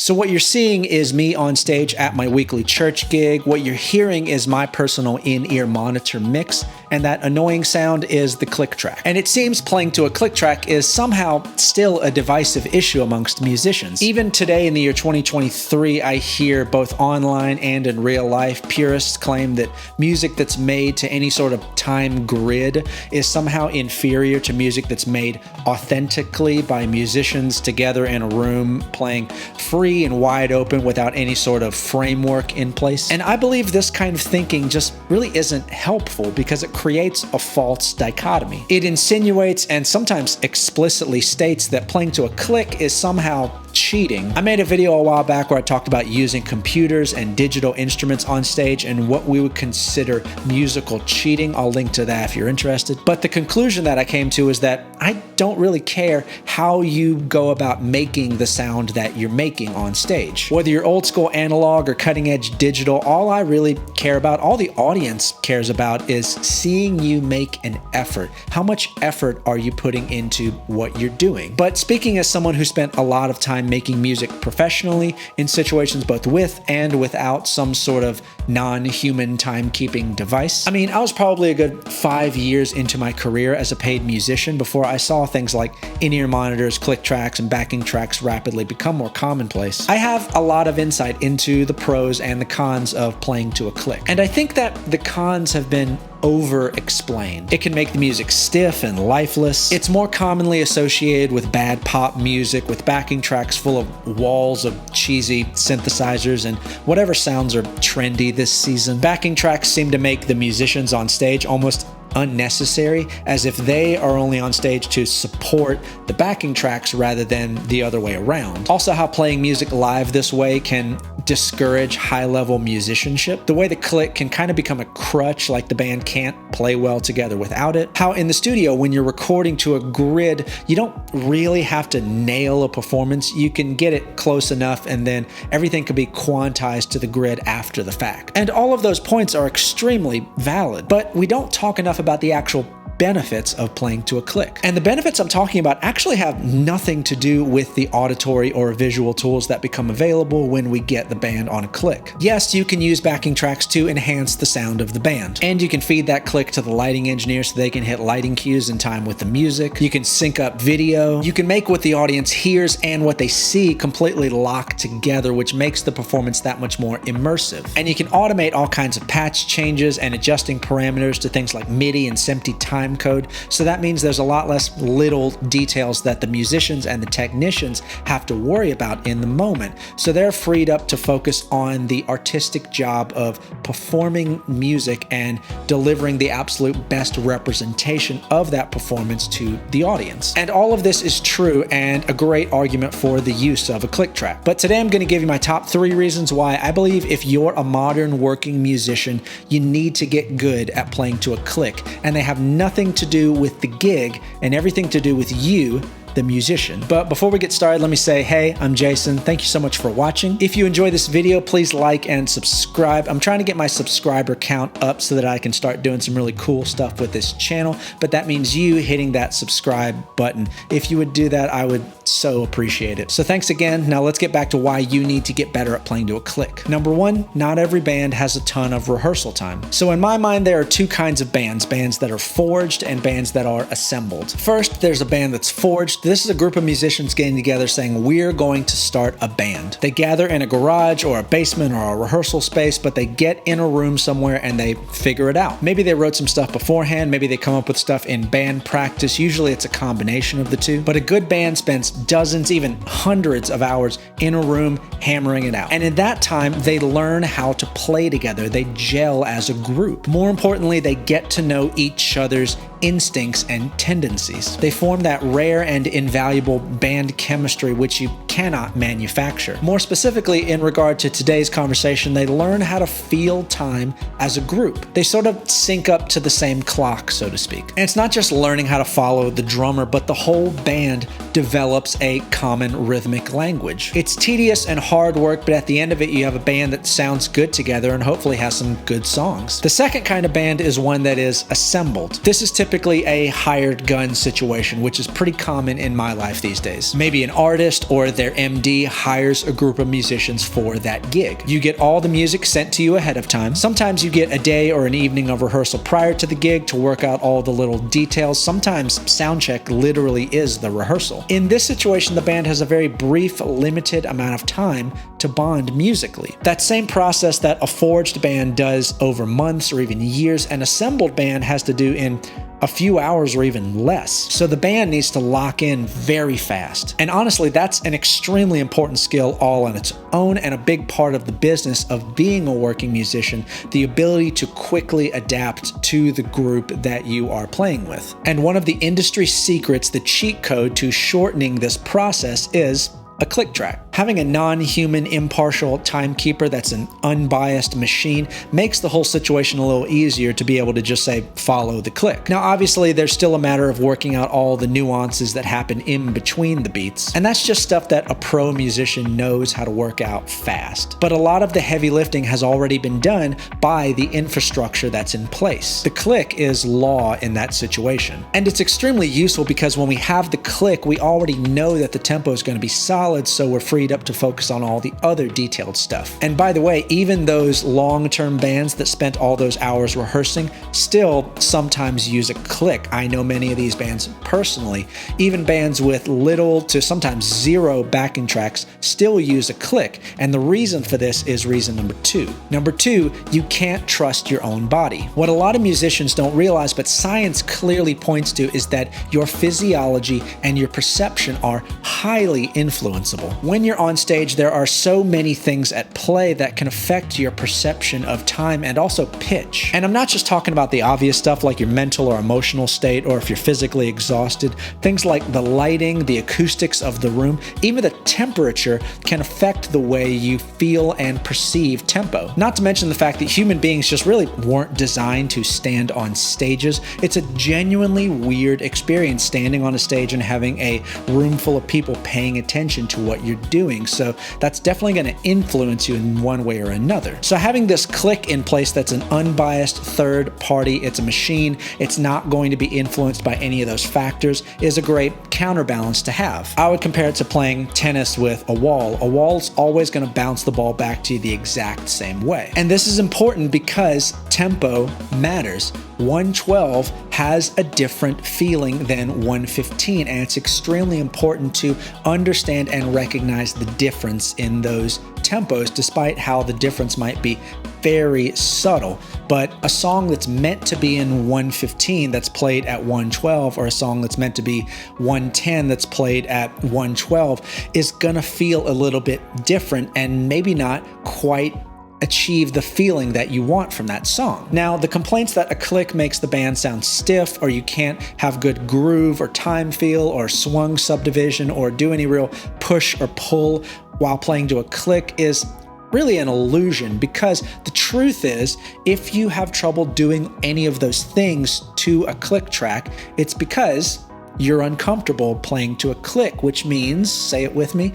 So what you're seeing is me on stage at my weekly church gig. What you're hearing is my personal in-ear monitor mix, and that annoying sound is the click track. And it seems playing to a click track is somehow still a divisive issue amongst musicians. Even today in the year 2023, I hear both online and in real life purists claim that music that's made to any sort of time grid is somehow inferior to music that's made authentically by musicians together in a room playing free and wide open without any sort of framework in place. And I believe this kind of thinking just really isn't helpful because it creates a false dichotomy. It insinuates and sometimes explicitly states that playing to a click is somehow cheating. I made a video a while back where I talked about using computers and digital instruments on stage and what we would consider musical cheating. I'll link to that if you're interested. But the conclusion that I came to is that I don't really care how you go about making the sound that you're making on stage. Whether you're old school analog or cutting edge digital, all I really care about, all the audience cares about, is seeing you make an effort. How much effort are you putting into what you're doing? But speaking as someone who spent a lot of time making music professionally in situations both with and without some sort of non-human timekeeping device. I mean, I was probably a good 5 years into my career as a paid musician before I saw things like in-ear monitors, click tracks, and backing tracks rapidly become more commonplace. I have a lot of insight into the pros and the cons of playing to a click. And I think that the cons have been over-explained. It can make the music stiff and lifeless. It's more commonly associated with bad pop music, with backing tracks full of walls of cheesy synthesizers and whatever sounds are trendy this season. Backing tracks seem to make the musicians on stage almost unnecessary, as if they are only on stage to support the backing tracks rather than the other way around. Also, how playing music live this way can discourage high-level musicianship. The way the click can kind of become a crutch, like the band can't play well together without it. How in the studio, when you're recording to a grid, you don't really have to nail a performance. You can get it close enough and then everything can be quantized to the grid after the fact. And all of those points are extremely valid, but we don't talk enough about the actual benefits of playing to a click. And the benefits I'm talking about actually have nothing to do with the auditory or visual tools that become available when we get the band on a click. Yes, you can use backing tracks to enhance the sound of the band. And you can feed that click to the lighting engineer so they can hit lighting cues in time with the music. You can sync up video. You can make what the audience hears and what they see completely locked together, which makes the performance that much more immersive. And you can automate all kinds of patch changes and adjusting parameters to things like MIDI and SMPTE time code. So that means there's a lot less little details that the musicians and the technicians have to worry about in the moment. So they're freed up to focus on the artistic job of performing music and delivering the absolute best representation of that performance to the audience. And all of this is true and a great argument for the use of a click track. But today I'm going to give you my top 3 reasons why I believe if you're a modern working musician, you need to get good at playing to a click. And they have nothing to do with the gig and everything to do with you, the musician. But before we get started, let me say, hey, I'm Jason. Thank you so much for watching. If you enjoy this video, please like and subscribe. I'm trying to get my subscriber count up so that I can start doing some really cool stuff with this channel, but that means you hitting that subscribe button. If you would do that, I would so appreciate it. So thanks again. Now let's get back to why you need to get better at playing to a click. Number 1, not every band has a ton of rehearsal time. So in my mind, there are 2 kinds of bands that are forged and bands that are assembled. First, there's a band that's forged. This is a group of musicians getting together saying, we're going to start a band. They gather in a garage or a basement or a rehearsal space, but they get in a room somewhere and they figure it out. Maybe they wrote some stuff beforehand. Maybe they come up with stuff in band practice. Usually it's a combination of the two, but a good band spends dozens, even hundreds of hours in a room hammering it out. And in that time, they learn how to play together. They gel as a group. More importantly, they get to know each other's instincts and tendencies. They form that rare and invaluable band chemistry which you cannot manufacture. More specifically, in regard to today's conversation, they learn how to feel time as a group. They sort of sync up to the same clock, so to speak. And it's not just learning how to follow the drummer, but the whole band develops a common rhythmic language. It's tedious and hard work, but at the end of it, you have a band that sounds good together and hopefully has some good songs. The second kind of band is one that is assembled. This is typically typically a hired gun situation, which is pretty common in my life these days. Maybe an artist or their MD hires a group of musicians for that gig. You get all the music sent to you ahead of time. Sometimes you get a day or an evening of rehearsal prior to the gig to work out all the little details. Sometimes sound check literally is the rehearsal. In this situation, the band has a very brief, limited amount of time to bond musically. That same process that a forged band does over months or even years, an assembled band has to do in a few hours or even less. So the band needs to lock in very fast. And honestly, that's an extremely important skill all on its own and a big part of the business of being a working musician, the ability to quickly adapt to the group that you are playing with. And one of the industry secrets, the cheat code to shortening this process is a click track. Having a non-human, impartial timekeeper that's an unbiased machine makes the whole situation a little easier to be able to just say, follow the click. Now, obviously, there's still a matter of working out all the nuances that happen in between the beats, and that's just stuff that a pro musician knows how to work out fast. But a lot of the heavy lifting has already been done by the infrastructure that's in place. The click is law in that situation. And it's extremely useful because when we have the click, we already know that the tempo is going to be solid, so we're freed up to focus on all the other detailed stuff. And by the way, even those long-term bands that spent all those hours rehearsing still sometimes use a click. I know many of these bands personally. Even bands with little to sometimes zero backing tracks still use a click. And the reason for this is reason number two. Number two, you can't trust your own body. What a lot of musicians don't realize, but science clearly points to, is that your physiology and your perception are highly influenceable. When you're on stage, there are so many things at play that can affect your perception of time and also pitch. And I'm not just talking about the obvious stuff like your mental or emotional state, or if you're physically exhausted. Things like the lighting, the acoustics of the room, even the temperature can affect the way you feel and perceive tempo. Not to mention the fact that human beings just really weren't designed to stand on stages. It's a genuinely weird experience standing on a stage and having a room full of people paying attention to what you're doing. So that's definitely going to influence you in one way or another. So having this click in place that's an unbiased third party, it's a machine, it's not going to be influenced by any of those factors, is a great counterbalance to have. I would compare it to playing tennis with a wall. A wall's always going to bounce the ball back to you the exact same way. And this is important because tempo matters. 112 has a different feeling than 115, and it's extremely important to understand and recognize the difference in those tempos, despite how the difference might be very subtle. But a song that's meant to be in 115 that's played at 112, or a song that's meant to be 110 that's played at 112 is gonna feel a little bit different and maybe not quite achieve the feeling that you want from that song. Now, the complaints that a click makes the band sound stiff, or you can't have good groove or time feel or swung subdivision or do any real push or pull while playing to a click is really an illusion, because the truth is, if you have trouble doing any of those things to a click track, it's because you're uncomfortable playing to a click, which means, say it with me,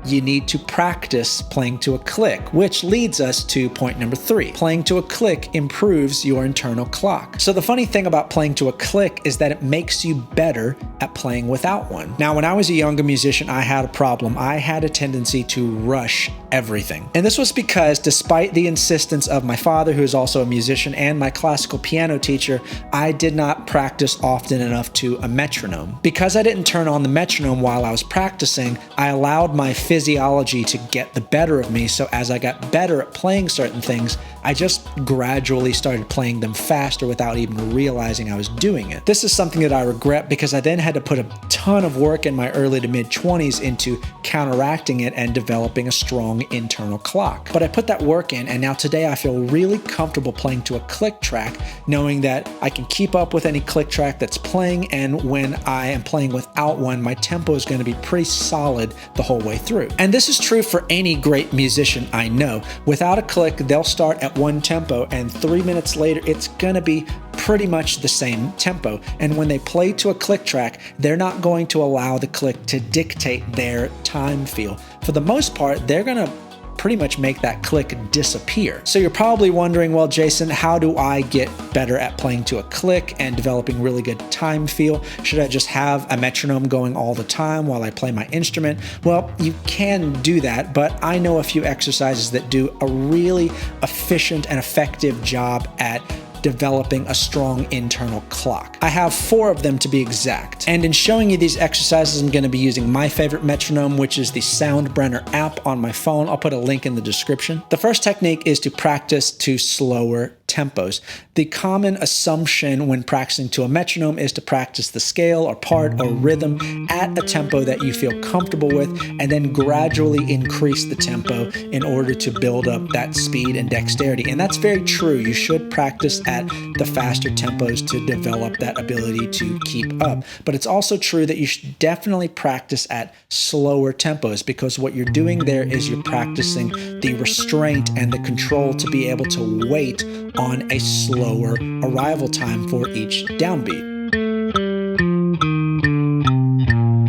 you need to practice playing to a click, which leads us to point number 3. Playing to a click improves your internal clock. So the funny thing about playing to a click is that it makes you better at playing without one. Now, when I was a younger musician, I had a problem. I had a tendency to rush everything. And this was because despite the insistence of my father, who is also a musician, and my classical piano teacher, I did not practice often enough to a metronome. Because I didn't turn on the metronome while I was practicing, I allowed my physiology to get the better of me. So as I got better at playing certain things, I just gradually started playing them faster without even realizing I was doing it. This is something that I regret, because I then had to put a ton of work in my early to mid 20s into counteracting it and developing a strong internal clock. But I put that work in, and now today I feel really comfortable playing to a click track, knowing that I can keep up with any click track that's playing, and when I am playing without one, my tempo is going to be pretty solid the whole way through. And this is true for any great musician I know. Without a click, they'll start at one tempo, and 3 minutes later, it's gonna be pretty much the same tempo. And when they play to a click track, they're not going to allow the click to dictate their time feel. For the most part, they're gonna pretty much make that click disappear. So you're probably wondering, well, Jason, how do I get better at playing to a click and developing really good time feel? Should I just have a metronome going all the time while I play my instrument? Well, you can do that, but I know a few exercises that do a really efficient and effective job at developing a strong internal clock. I have 4 of them to be exact. And in showing you these exercises, I'm going to be using my favorite metronome, which is the Soundbrenner app on my phone. I'll put a link in the description. The first technique is to practice to slower tempos. The common assumption when practicing to a metronome is to practice the scale or part or rhythm at a tempo that you feel comfortable with, and then gradually increase the tempo in order to build up that speed and dexterity. And that's very true. You should practice at the faster tempos to develop that ability to keep up. But it's also true that you should definitely practice at slower tempos, because what you're doing there is you're practicing the restraint and the control to be able to wait on a slower arrival time for each downbeat.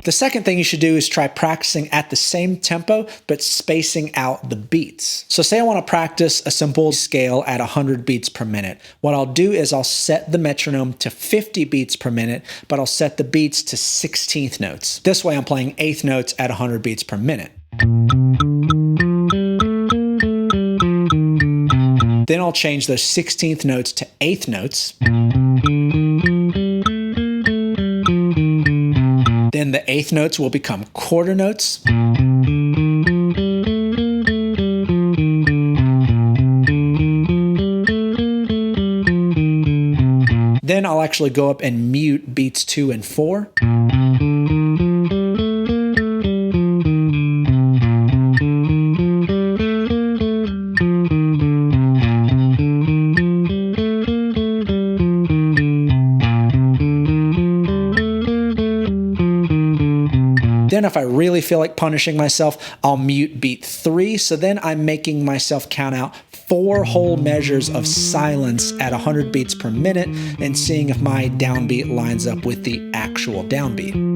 The second thing you should do is try practicing at the same tempo, but spacing out the beats. So say I want to practice a simple scale at 100 beats per minute. What I'll do is I'll set the metronome to 50 beats per minute, but I'll set the beats to 16th notes. This way I'm playing 8th notes at 100 beats per minute. Then I'll change those 16th notes to 8th notes. Then the 8th notes will become quarter notes. Then I'll actually go up and mute beats 2 and 4. Then if I really feel like punishing myself, I'll mute beat 3. So then I'm making myself count out 4 whole measures of silence at 100 beats per minute and seeing if my downbeat lines up with the actual downbeat.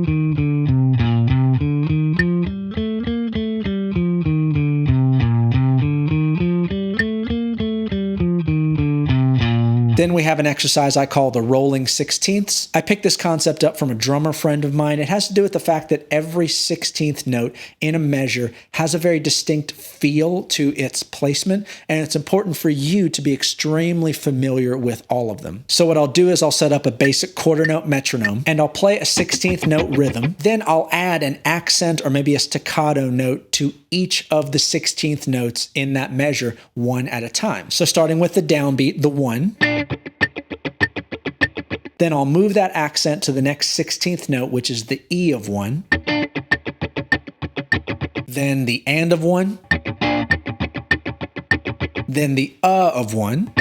Then we have an exercise I call the rolling 16ths. I picked this concept up from a drummer friend of mine. It has to do with the fact that every 16th note in a measure has a very distinct feel to its placement, and it's important for you to be extremely familiar with all of them. So what I'll do is I'll set up a basic quarter note metronome, and I'll play a 16th note rhythm. Then I'll add an accent or maybe a staccato note to each of the 16th notes in that measure, one at a time. So starting with the downbeat, the 1. Then I'll move that accent to the next 16th note, which is the E of 1. Then the and of 1. Then the of 1.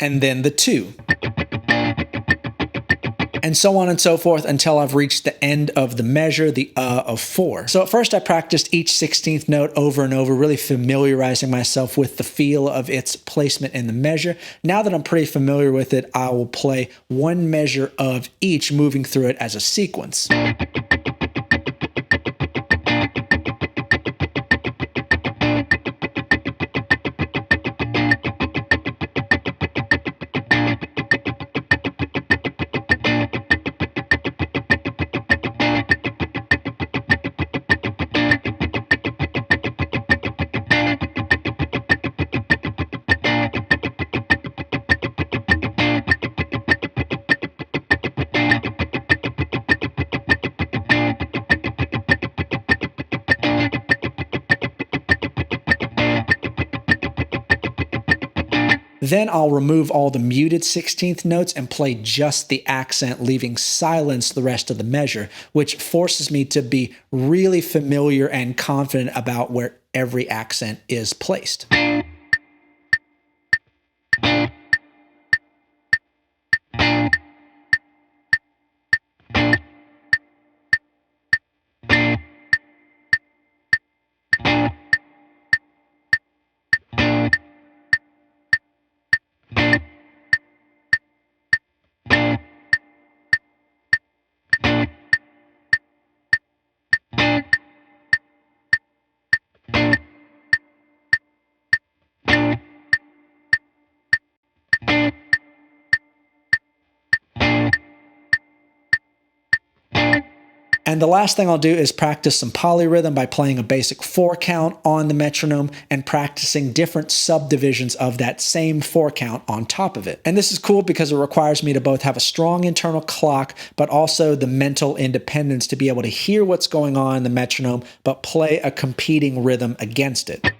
And then the 2. And so on and so forth until I've reached the end of the measure, the of 4. So at first I practiced each 16th note over and over, really familiarizing myself with the feel of its placement in the measure. Now that I'm pretty familiar with it, I will play one measure of each, moving through it as a sequence. Then I'll remove all the muted 16th notes and play just the accent, leaving silence the rest of the measure, which forces me to be really familiar and confident about where every accent is placed. And the last thing I'll do is practice some polyrhythm by playing a basic 4 count on the metronome and practicing different subdivisions of that same 4 count on top of it. And this is cool because it requires me to both have a strong internal clock, but also the mental independence to be able to hear what's going on in the metronome, but play a competing rhythm against it.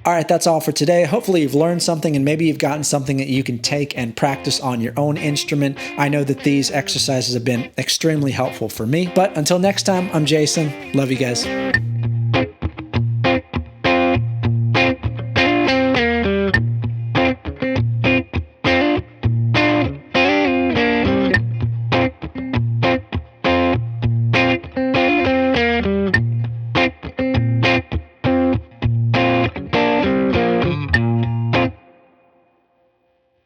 All right, that's all for today. Hopefully you've learned something and maybe you've gotten something that you can take and practice on your own instrument. I know that these exercises have been extremely helpful for me. But until next time, I'm Jason. Love you guys.